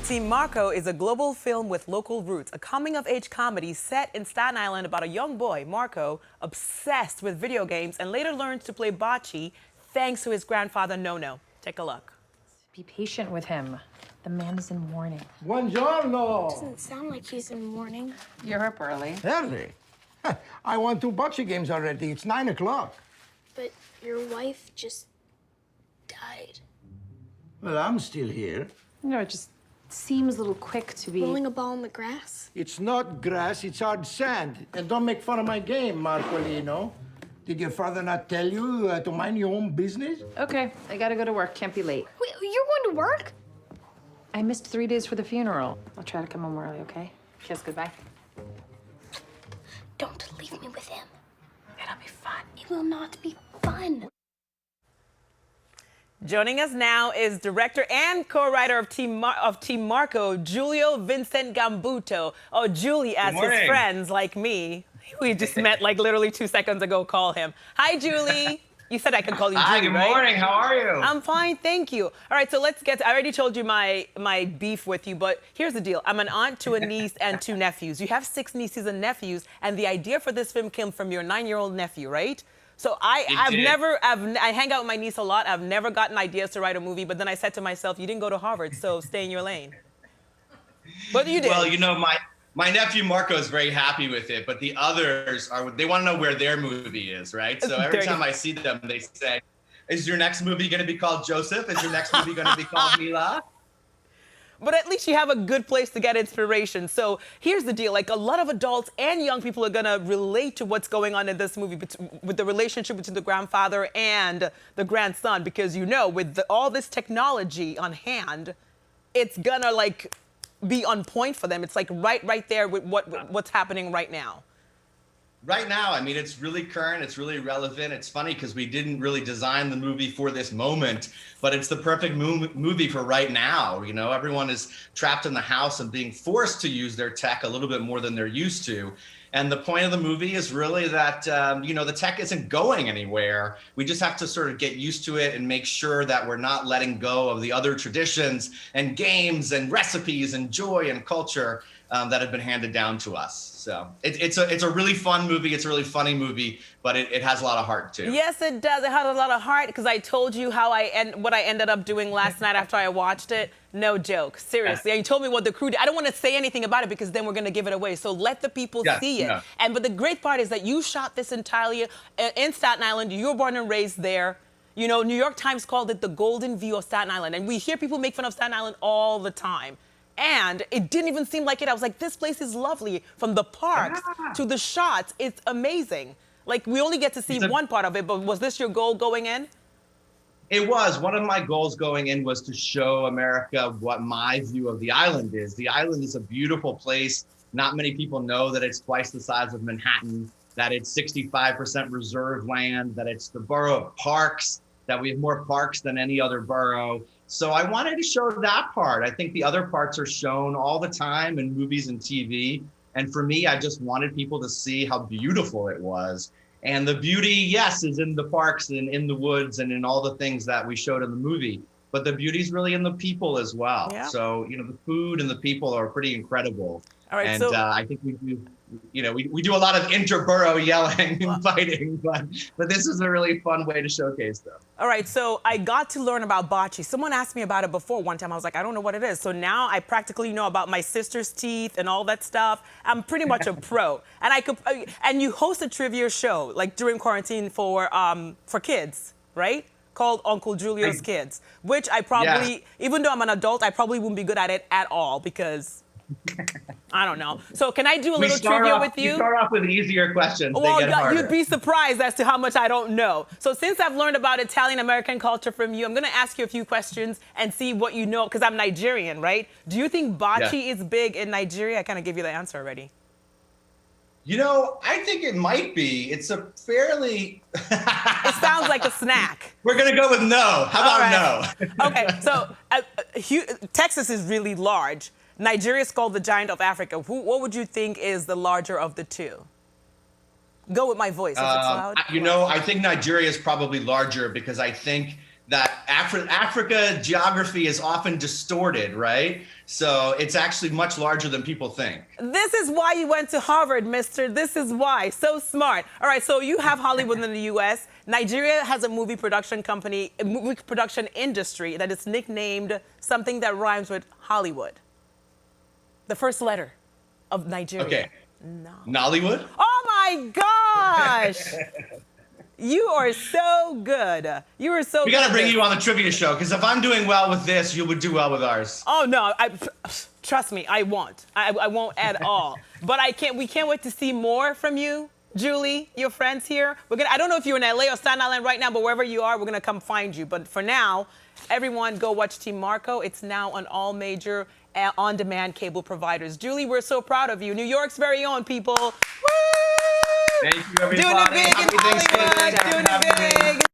Team Marco is a global film with local roots, a coming-of-age comedy set in Staten Island about a young boy, Marco, obsessed with video games and later learns to play bocce thanks to his grandfather, Nono. Take a look. Be patient with him. The man is in mourning. Buongiorno. Doesn't sound like he's in mourning. You're up early. Early? I won 2 bocce games already. It's 9 o'clock. But your wife just died. Well, I'm still here. You know, it just seems a little quick to be... Rolling a ball in the grass? It's not grass, it's hard sand. And don't make fun of my game, Marcolino. Did your father not tell you to mind your own business? Okay, I gotta go to work. Can't be late. Wait, you're going to work? I missed 3 days for the funeral. I'll try to come home early, okay? Kiss goodbye. Don't leave me with him. It'll be fun. It will not be fun. Joining us now is director and co-writer of Team Marco, Julio Vincent Gambuto, or Julie as his friends like me. We just met like literally 2 seconds ago, call him. Hi, Julie. You said I could call you Julie, Hi, good right? morning. How are you? I'm fine, thank you. All right, so let's get to, I already told you my beef with you, but here's the deal. I'm an aunt to a niece and 2 nephews. You have 6 nieces and nephews, and the idea for this film came from your 9-year-old nephew, right? So I hang out with my niece a lot. I've never gotten ideas to write a movie, but then I said to myself, you didn't go to Harvard, so stay in your lane. But you did. Well, you know, my nephew Marco is very happy with it, but the others they want to know where their movie is, right? So every time I see them, they say, is your next movie going to be called Joseph? Is your next movie going to be called Mila? But at least you have a good place to get inspiration. So here's the deal. Like, a lot of adults and young people are going to relate to what's going on in this movie with the relationship between the grandfather and the grandson. Because, you know, with all this technology on hand, it's going to, like, be on point for them. It's, like, right there with what's happening right now. Right now, I mean, it's really current, it's really relevant. It's funny because we didn't really design the movie for this moment, but it's the perfect movie for right now. You know, everyone is trapped in the house and being forced to use their tech a little bit more than they're used to. And the point of the movie is really that, you know, the tech isn't going anywhere. We just have to sort of get used to it and make sure that we're not letting go of the other traditions and games and recipes and joy and culture that have been handed down to us. So it's a really fun movie. It's a really funny movie, but it has a lot of heart too. Yes, it does. It has a lot of heart because I told you how what I ended up doing last night after I watched it. No joke, seriously. And you told me what the crew did. I don't want to say anything about it because then we're going to give it away. So let the people see it. Yeah. But the great part is that you shot this entirely in Staten Island. You were born and raised there. You know, New York Times called it the golden view of Staten Island. And we hear people make fun of Staten Island all the time. And it didn't even seem like it. I was like, this place is lovely. From the parks to the shots, it's amazing. Like, we only get to see one part of it, but was this your goal going in? It was. One of my goals going in was to show America what my view of the island is. The island is a beautiful place. Not many people know that it's twice the size of Manhattan, that it's 65% reserve land, that it's the borough of parks, that we have more parks than any other borough. So I wanted to show that part. I think the other parts are shown all the time in movies and TV. And for me, I just wanted people to see how beautiful it was. And the beauty, yes, is in the parks and in the woods and in all the things that we showed in the movie. But the beauty is really in the people as well. Yeah. So, you know, the food and the people are pretty incredible. All right, and I think we do, you know, we do a lot of inter-borough yelling and fighting, but this is a really fun way to showcase them. All right, so I got to learn about bocce. Someone asked me about it before one time. I was like, I don't know what it is. So now I practically know about my sister's teeth and all that stuff. I'm pretty much a pro. And you host a trivia show, like during quarantine for kids, right? Called Uncle Julio's Kids, which I probably, even though I'm an adult, I probably wouldn't be good at it at all because I don't know. So can I do a little trivia with you? You start off with easier questions. Well, you'd be surprised as to how much I don't know. So since I've learned about Italian-American culture from you, I'm going to ask you a few questions and see what you know, because I'm Nigerian, right? Do you think bocce is big in Nigeria? I kind of gave you the answer already. You know, I think it might be. It's a fairly... It sounds like a snack. We're going to go with no. How about no? Okay, so Texas is really large. Nigeria is called the giant of Africa. What would you think is the larger of the two? Go with my voice. If it's loud. You know, I think Nigeria is probably larger because I think that Africa geography is often distorted, right? So it's actually much larger than people think. This is why you went to Harvard, mister. This is why. So smart. All right, so you have Hollywood in the U.S. Nigeria has a movie production company, a movie production industry that is nicknamed something that rhymes with Hollywood. The first letter of Nigeria. Okay. No. Nollywood? Oh my gosh! You are so good. You are so good. We got to bring you on the trivia show, because if I'm doing well with this, you would do well with ours. Oh no, trust me, I won't. I won't at all. But we can't wait to see more from you, Julie, your friends here. I don't know if you're in LA or Staten Island right now, but wherever you are, we're gonna come find you. But for now, everyone go watch Team Marco. It's now on all major on-demand cable providers. Julie, we're so proud of you. New York's very own, people. Woo! Thank you, everybody. Doing it big in Happy Thanksgiving. Hollywood. Doing it big.